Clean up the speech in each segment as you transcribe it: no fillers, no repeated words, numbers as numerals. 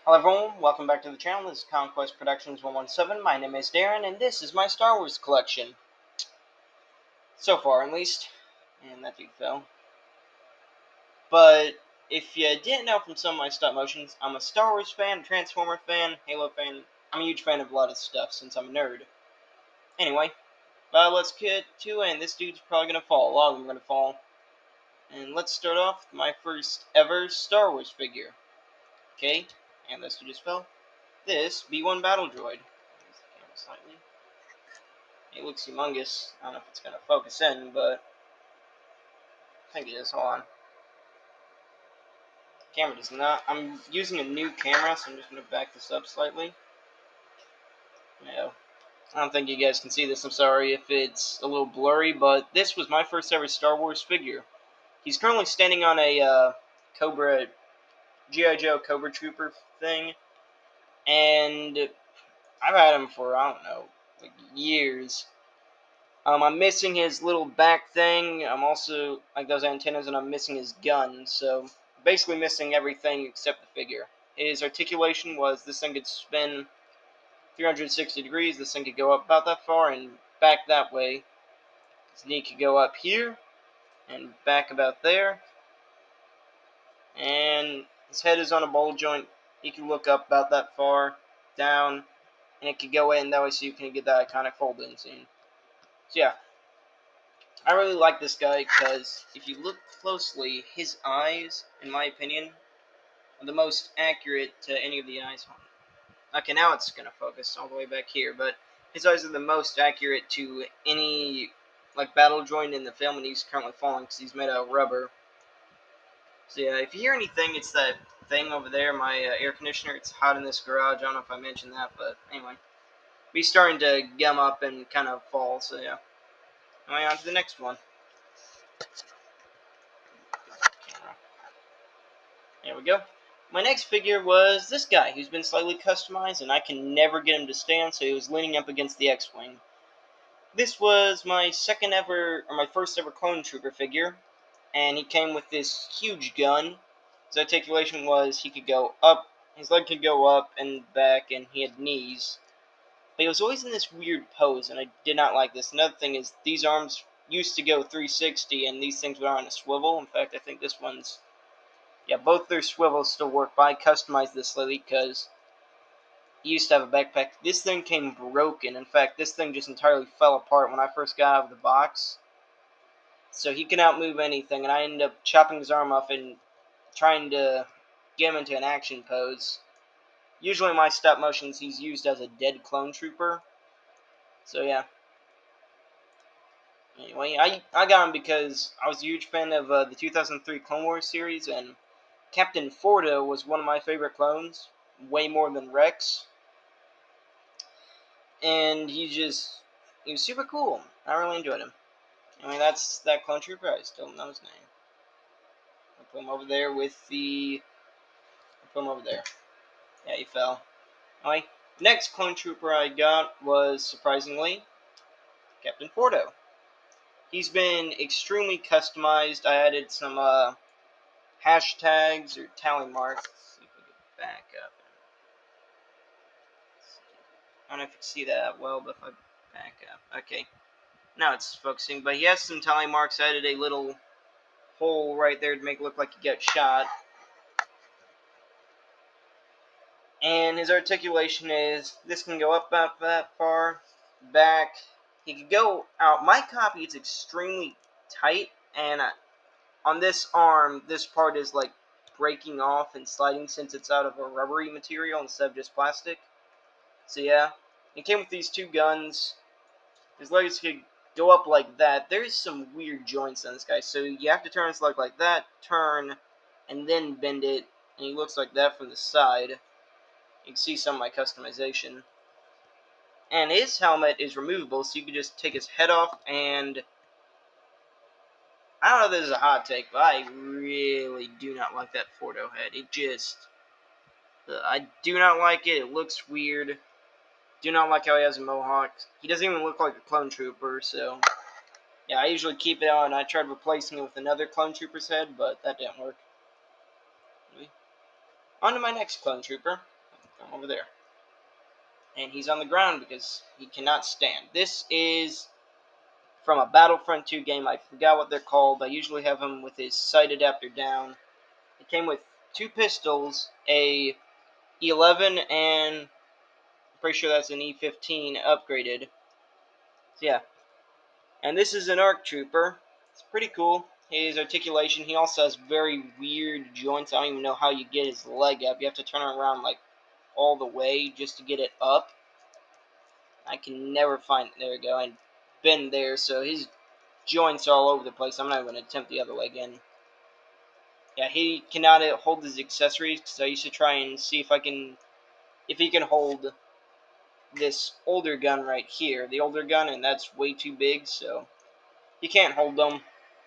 Hello everyone, welcome back to the channel. This is Conquest Productions 117. My name is Darren, and this is my Star Wars collection. So far, at least. And that dude fell. But if you didn't know from some of my stop motions, I'm a Star Wars fan, a Transformer fan, Halo fan. I'm a huge fan of a lot of stuff since I'm a nerd. Anyway, let's get to it. And this dude's probably going to fall. A lot of them are going to fall. And let's start off with my first ever Star Wars figure. Okay, and this dude just fell. This B-1 Battle Droid. Raise the camera slightly. It looks humongous. I don't know if it's going to focus in, but I think it is. Hold on. Camera does not. I'm using a new camera, so I'm just going to back this up slightly. No, I don't think you guys can see this. I'm sorry if it's a little blurry, but this was my first ever Star Wars figure. He's currently standing on a Cobra, G.I. Joe Cobra Trooper thing, and I've had him for, I don't know, like years. I'm missing his little back thing. I'm also, like those antennas, and I'm missing his gun. So, basically missing everything except the figure. His articulation was this thing could spin 360 degrees. This thing could go up about that far and back that way. His knee could go up here and back about there. And his head is on a ball joint. He can look up about that far, down, and it could go in that way so you can get that iconic fold-in scene. So yeah, I really like this guy because if you look closely, his eyes, in my opinion, are the most accurate to any of the eyes. Okay, now it's going to focus all the way back here, but his eyes are the most accurate to any like battle droid in the film, and he's currently falling because he's made out of rubber. So yeah, if you hear anything, it's that thing over there, my air conditioner. It's hot in this garage. I don't know if I mentioned that, but anyway. He's starting to gum up and kind of fall, so yeah. Anyway, on to the next one. There we go. My next figure was this guy, who's been slightly customized, and I can never get him to stand, so he was leaning up against the X-Wing. This was my first ever Clone Trooper figure, and he came with this huge gun. His articulation was he could go up, his leg could go up and back, and he had knees. But he was always in this weird pose, and I did not like this. Another thing is, these arms used to go 360, and these things were on a swivel. In fact, I think this one's... Yeah, both their swivels still work, but I customized this slightly because he used to have a backpack. This thing came broken. In fact, this thing just entirely fell apart when I first got out of the box. So he can outmove anything, and I ended up chopping his arm off and trying to get him into an action pose. Usually in my stop motions, he's used as a dead clone trooper. So yeah. Anyway, I got him because I was a huge fan of the 2003 Clone Wars series, and Captain Fordo was one of my favorite clones, way more than Rex. And he was super cool. I really enjoyed him. I mean, that's that clone trooper. I still don't know his name. I'll put him over there I'll put him over there. Yeah, he fell. Anyway, next clone trooper I got was, surprisingly, Captain Fordo. He's been extremely customized. I added some hashtags or tally marks. Let's see if we can back up. I don't know if you can see that well, but if I back up. Okay. Now it's focusing, but he has some tally marks. I added a little hole right there to make it look like he got shot. And his articulation is, this can go up about that far, back. He could go out. My copy is extremely tight, and on this arm, this part is like breaking off and sliding since it's out of a rubbery material instead of just plastic. So yeah, it came with these two guns. His legs could go up like that. There's some weird joints on this guy, so you have to turn his leg like that, turn, and then bend it, and he looks like that from the side. You can see some of my customization. And his helmet is removable, so you can just take his head off, and I don't know if this is a hot take, but I really do not like that Fordo head. I do not like it. It looks weird. Do not like how he has a mohawk. He doesn't even look like a clone trooper, so yeah, I usually keep it on. I tried replacing it with another clone trooper's head, but that didn't work. On to my next clone trooper. over there. And he's on the ground because he cannot stand. This is from a Battlefront 2 game. I forgot what they're called. I usually have him with his sight adapter down. It came with 2 pistols, a E11, and I'm pretty sure that's an E15 upgraded. So yeah. And this is an ARC Trooper. It's pretty cool. His articulation, he also has very weird joints. I don't even know how you get his leg up. You have to turn it around like all the way just to get it up. I can never find it. There we go. I've been there, so his joints are all over the place. I'm not going to attempt the other leg in. Yeah, he cannot hold his accessories, because I used to try and see if he can hold this older gun right here, the older gun, and that's way too big, so he can't hold them,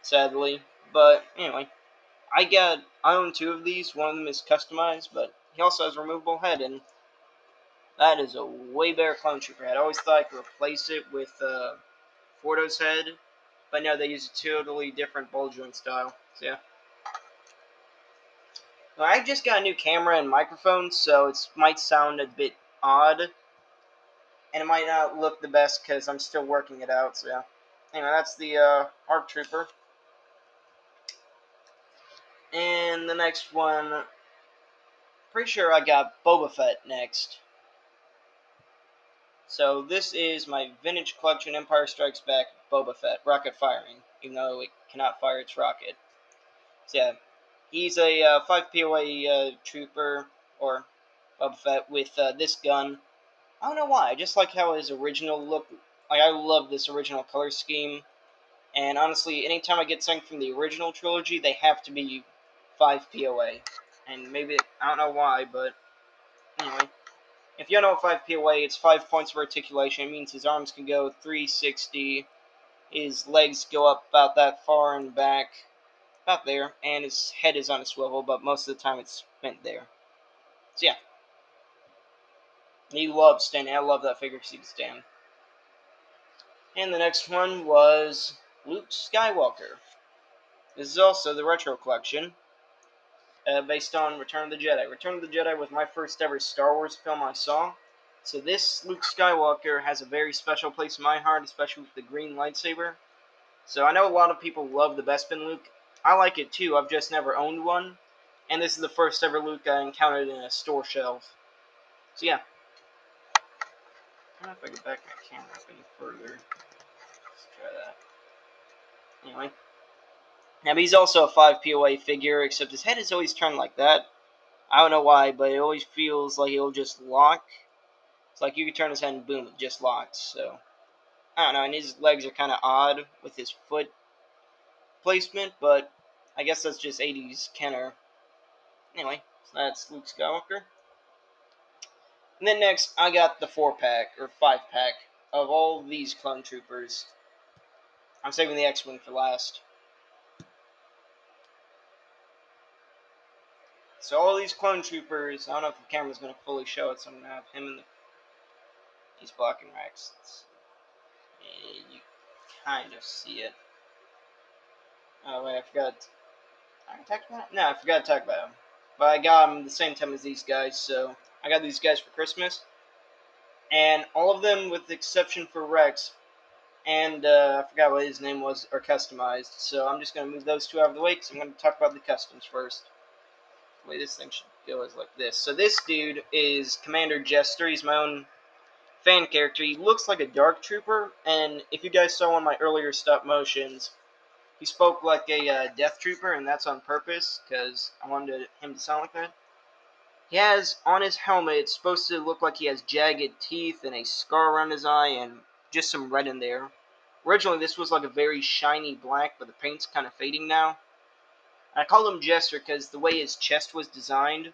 sadly. But anyway, I own 2 of these. One of them is customized, but he also has a removable head, and that is a way better clone trooper head. I always thought I could replace it with Fordo's head, but no, they use a totally different ball joint style. So yeah. Well, I just got a new camera and microphone, so it might sound a bit odd, and it might not look the best because I'm still working it out. So yeah. Anyway, that's the ARC Trooper, and the next one. Pretty sure I got Boba Fett next. So this is my vintage collection Empire Strikes Back Boba Fett, rocket firing, even though it cannot fire its rocket. So yeah, he's a 5 POA trooper, or Boba Fett, with this gun. I don't know why, I just like how his original look, like I love this original color scheme, and honestly, anytime I get something from the original trilogy, they have to be 5 POA. And maybe, I don't know why, but anyway. If you don't know what 5 POA, it's 5 points of articulation. It means his arms can go 360, his legs go up about that far and back, about there, and his head is on a swivel, but most of the time it's bent there. So yeah. He loves standing. I love that figure because he can stand. And the next one was Luke Skywalker. This is also the Retro Collection, based on Return of the Jedi. Return of the Jedi was my first ever Star Wars film I saw. So this Luke Skywalker has a very special place in my heart, especially with the green lightsaber. So I know a lot of people love the Bespin Luke. I like it too, I've just never owned one. And this is the first ever Luke I encountered in a store shelf. So yeah. I don't know if I can back my camera up any further. Let's try that. Anyway. Now he's also a 5 POA figure, except his head is always turned like that. I don't know why, but it always feels like it'll just lock. It's like you can turn his head and boom, it just locks. So I don't know, and his legs are kind of odd with his foot placement, but I guess that's just 80s Kenner. Anyway, so that's Luke Skywalker. And then next, I got the 4-pack, or 5-pack, of all these clone troopers. I'm saving the X-Wing for last. So all these clone troopers, I don't know if the camera's going to fully show it, so I'm going to have him in the... He's blocking Rex. You kind of see it. Oh wait, I forgot. I talked about it? No, I forgot to talk about him. But I got him the same time as these guys, so I got these guys for Christmas. And all of them, with the exception for Rex, and I forgot what his name was, are customized. So I'm just going to move those 2 out of the way, because I'm going to talk about the customs first. The way this thing should go is like this. So this dude is Commander Jester. He's my own fan character. He looks like a Dark Trooper, and if you guys saw one of my earlier stop motions, he spoke like a Death Trooper, and that's on purpose, because I wanted him to sound like that. He has, on his helmet, it's supposed to look like he has jagged teeth and a scar around his eye and just some red in there. Originally, this was like a very shiny black, but the paint's kind of fading now. I called him Jester because the way his chest was designed,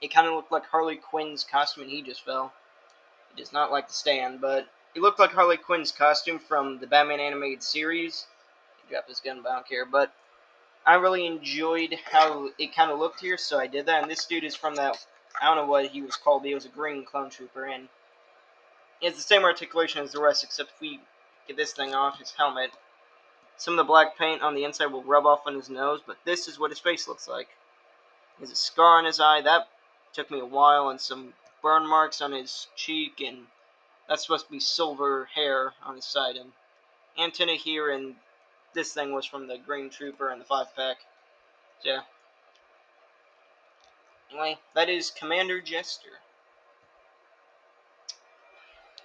it kind of looked like Harley Quinn's costume, and he just fell. He does not like to stand, but it looked like Harley Quinn's costume from the Batman animated series. He dropped his gun, but I don't care. But I really enjoyed how it kind of looked here, so I did that. And this dude is from that, I don't know what he was called, but he was a green clone trooper, and he has the same articulation as the rest, except if we get this thing off his helmet, some of the black paint on the inside will rub off on his nose, but this is what his face looks like. He has a scar on his eye. That Took me a while, and some burn marks on his cheek, and that's supposed to be silver hair on his side. And antenna here, and this thing was from the Green Trooper and the 5-pack. So, yeah. Anyway, that is Commander Jester.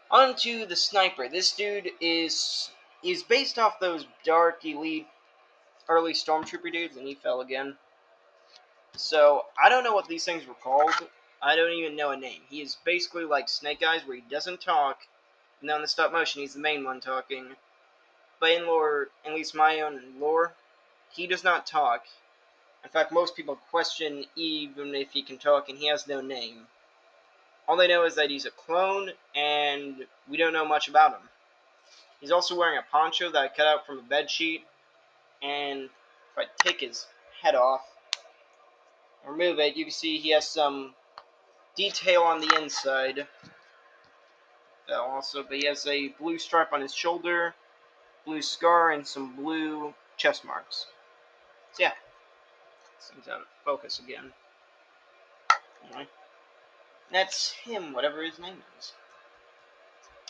On to the Sniper. This dude is based off those dark elite early Stormtrooper dudes, and he fell again. So, I don't know what these things were called. I don't even know a name. He is basically like Snake Eyes, where he doesn't talk, and then on the stop motion, he's the main one talking. But in lore, at least my own lore, he does not talk. In fact, most people question even if he can talk, and he has no name. All they know is that he's a clone, and we don't know much about him. He's also wearing a poncho that I cut out from a bedsheet, and if I take his head off, remove it, you can see he has some detail on the inside. Also, but he has a blue stripe on his shoulder, blue scar, and some blue chest marks. So yeah, this thing's out of focus again. Anyway, that's him, whatever his name is.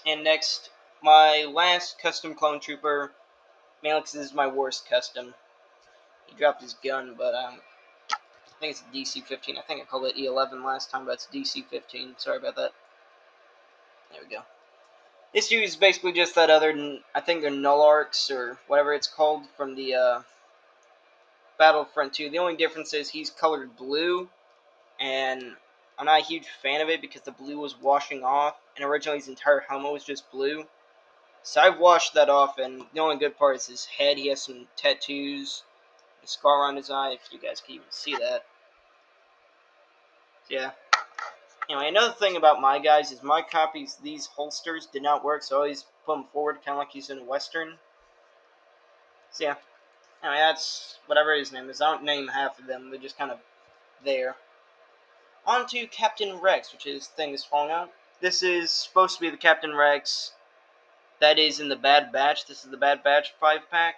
And next, my last custom clone trooper. Malix is my worst custom. He dropped his gun, but I think it's a DC-15. I think I called it E11 last time, but it's DC-15. Sorry about that. There we go. This dude is basically just that other, I think they're Null Arcs, or whatever it's called, from the Battlefront 2. The only difference is he's colored blue, and I'm not a huge fan of it because the blue was washing off, and originally his entire helmet was just blue. So I've washed that off, and the only good part is his head. He has some tattoos, a scar on his eye, if you guys can even see that. Yeah. Anyway, another thing about my guys is my copies, these holsters did not work, so I always put them forward, kind of like he's in a Western. So yeah. Anyway, that's whatever his name is. I don't name half of them, they're just kind of there. On to Captain Rex, which is thing is falling out. This is supposed to be the Captain Rex that is in the Bad Batch. This is the Bad Batch 5-pack.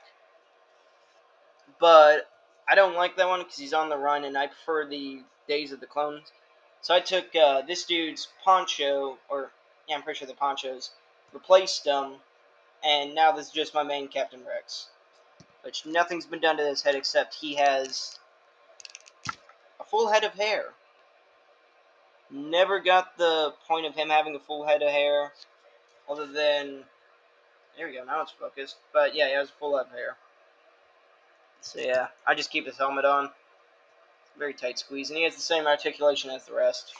But I don't like that one because he's on the run, and I prefer the Days of the Clones. So I took this dude's poncho, or yeah, I'm pretty sure the ponchos, replaced them, and now this is just my main Captain Rex. Which nothing's been done to his head except he has a full head of hair. Never got the point of him having a full head of hair, other than, there we go, now it's focused. But yeah, he has a full head of hair. So yeah, I just keep his helmet on. Very tight squeeze, and he has the same articulation as the rest.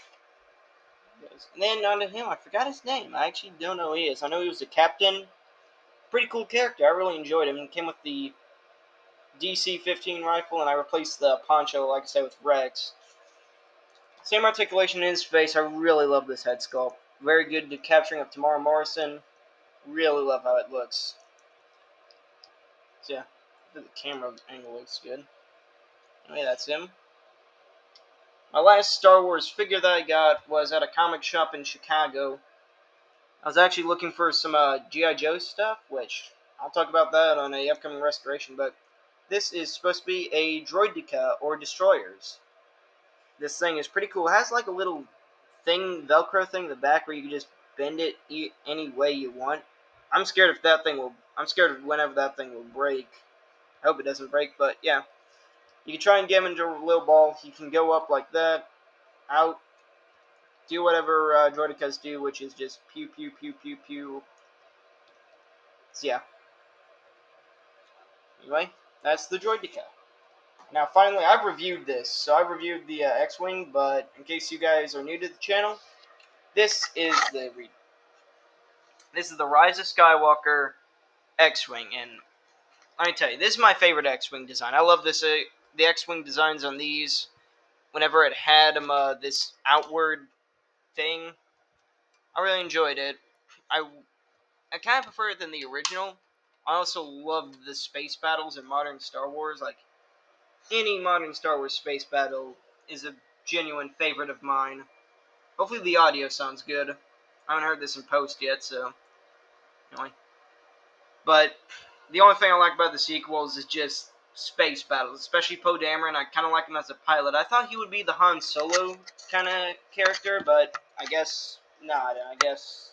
And then on to him, I forgot his name. I actually don't know who he is. I know he was a captain. Pretty cool character. I really enjoyed him. He came with the DC-15 rifle, and I replaced the poncho, like I said, with Rex. Same articulation in his face. I really love this head sculpt. Very good to capturing of Tamara Morrison. Really love how it looks. So yeah, the camera angle looks good. Anyway, that's him. My last Star Wars figure that I got was at a comic shop in Chicago. I was actually looking for some G.I. Joe stuff, which I'll talk about that on a upcoming restoration, but this is supposed to be a Droideka, or Destroyers. This thing is pretty cool. It has like a little thing, Velcro thing in the back where you can just bend it any way you want. I'm scared of whenever that thing will break. I hope it doesn't break, but yeah. You can try and get him into a little ball. He can go up like that, out, do whatever Droidekas do, which is just pew, pew, pew, pew, pew. So yeah. Anyway, that's the Droideka. Now finally, I've reviewed this. So I reviewed the X-Wing, but in case you guys are new to the channel, this is the Rise of Skywalker X-Wing, and let me tell you, this is my favorite X-Wing design. I love this. The X-Wing designs on these, whenever it had this outward thing, I really enjoyed it. I kind of prefer it than the original. I also love the space battles in modern Star Wars. Like, any modern Star Wars space battle is a genuine favorite of mine. Hopefully the audio sounds good. I haven't heard this in post yet, so anyway. But the only thing I like about the sequels is just space battles, especially Poe Dameron. I kind of like him as a pilot. I thought he would be the Han Solo kind of character, but I guess not. I guess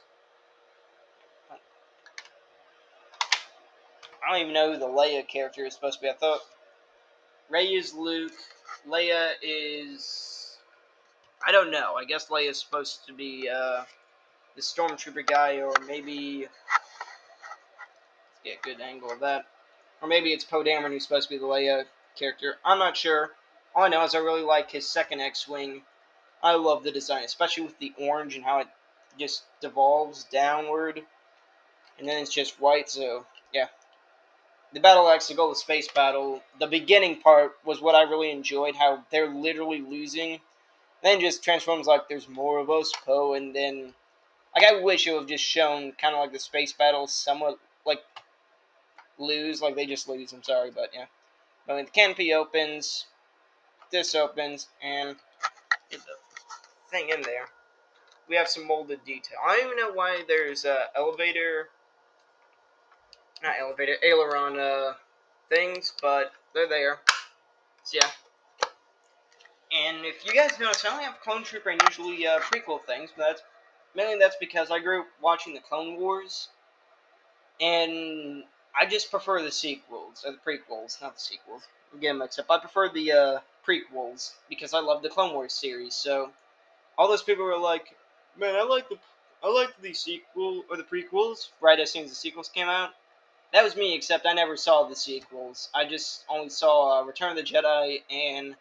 I don't even know who the Leia character is supposed to be. I thought Rey is Luke. Leia is, I don't know. I guess Leia is supposed to be the stormtrooper guy, or maybe let's get a good angle of that. Or maybe it's Poe Dameron who's supposed to be the Leia character. I'm not sure. All I know is I really like his second X-wing. I love the design, especially with the orange and how it just devolves downward, and then it's just white. So yeah, the Battle X, the Goal of Space Battle, the beginning part was what I really enjoyed. How they're literally losing, then just transforms like there's more of us, Poe, and then like I wish it would have just shown kind of like the space battle somewhat like lose, like they just lose. I'm sorry, but yeah. But when the canopy opens, this opens, and get the thing in there. We have some molded detail. I don't even know why there's elevator, not elevator, aileron things, but they're there. So yeah. And if you guys notice, I only have Clone Trooper and usually prequel things, but that's because I grew up watching the Clone Wars, and I just prefer the sequels, or the prequels, not the sequels. I'm getting mixed up. I prefer the prequels because I love the Clone Wars series. So all those people were like, "Man, I like the sequel or the prequels." Right as soon as the sequels came out, that was me. Except I never saw the sequels. I just only saw Return of the Jedi and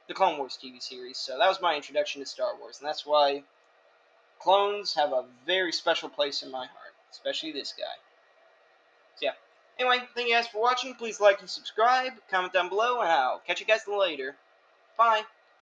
the Clone Wars TV series. So that was my introduction to Star Wars, and that's why clones have a very special place in my heart, especially this guy. So yeah. Anyway, thank you guys for watching. Please like and subscribe, comment down below, and I'll catch you guys later. Bye.